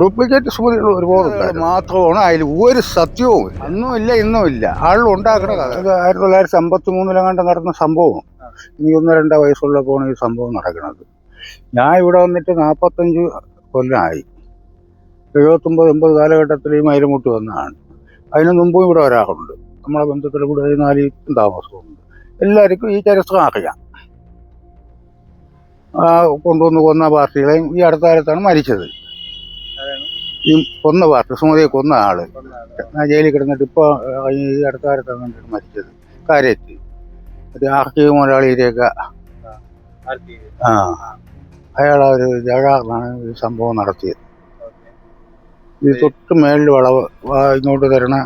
Duplicate സുമതികൾ ഒരുപാടുണ്ട് മാത്രമാണ് അതിൽ ഒരു സത്യവും അന്നുമില്ല ഇന്നുമില്ല ആളുകൾ ഉണ്ടാക്കുന്ന കഥ. അത് 1953 നടന്ന സംഭവം. എനിക്ക് 1-2 വയസ്സുള്ളപ്പോഴാണ് ഈ സംഭവം നടക്കുന്നത്. ഞാൻ ഇവിടെ വന്നിട്ട് 45 കൊല്ലമായി. 79-80 കാലഘട്ടത്തിൽ ഈ മൈലമുട്ട് വന്നതാണ്. അതിന് മുമ്പും ഇവിടെ വരാറുണ്ട്. നമ്മളെ ബന്ധുക്കളുടെ കൂടെ 4 താമസമുണ്ട്. എല്ലാവർക്കും ഈ ചരിത്രം അറിയാം. കൊണ്ടുവന്ന് കൊന്ന പാർട്ടികളെയും ഈ അടുത്ത കാലത്താണ് മരിച്ചത്. ഈ കൊന്ന പാർട്ടി സുമതിയെ കൊന്ന ആള് ജയിലിൽ കിടന്നിട്ട് ഇപ്പോൾ ഈ അടുത്ത കാലത്താണ് കണ്ടിട്ട് മരിച്ചത്. കാര്യത്തിൽ ഒരു ആർക്കിവ് മുതലാളിയിലേക്ക് അയാളൊരു ജഗാറിനാണ് ഈ സംഭവം നടത്തിയത്. ഈ തൊട്ട് മേളിൽ വളവ് ഇങ്ങോട്ട് തരണ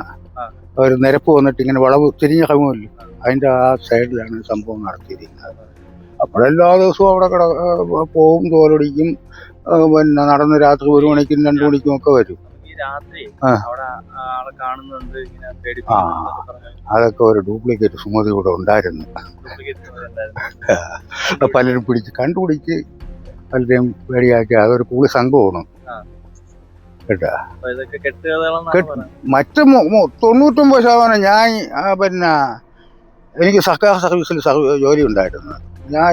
ഒരു നിരപ്പ് വന്നിട്ട് ഇങ്ങനെ വളവ് തിരിഞ്ഞ കമുമല്ലോ, അതിൻ്റെ ആ സൈഡിലാണ് ഈ സംഭവം നടത്തിയിരിക്കുന്നത്. അപ്പോഴെല്ലാ ദിവസവും അവിടെ പോവും, തോലൊടിക്കും. പിന്നെ നടന്ന് രാത്രി 1 മണിക്കും 2 മണിക്കും ഒക്കെ വരും. അതൊക്കെ ഒരു ഡ്യൂപ്ലിക്കേറ്റ് സുമതി കൂടെ ഉണ്ടായിരുന്നു. പലരും കണ്ടുപിടിച്ച് പലരെയും പേടിയാക്കി. അതൊരു കൂടി സംഘമാണ് കേട്ടാ. മറ്റ് 99% ഞാൻ പിന്നെ എനിക്ക് സർക്കാർ സർവീസിൽ ജോലി ഉണ്ടായിരുന്നു. ഞാൻ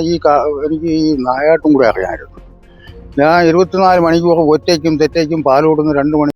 എനിക്ക് ഈ നായാട്ടും കൂടെ അറിയാമായിരുന്നു. ഞാൻ 24 മണിക്കൂർ ഒറ്റയ്ക്കും തെറ്റയ്ക്കും പാൽ കൊടുന്ന് 2 മണി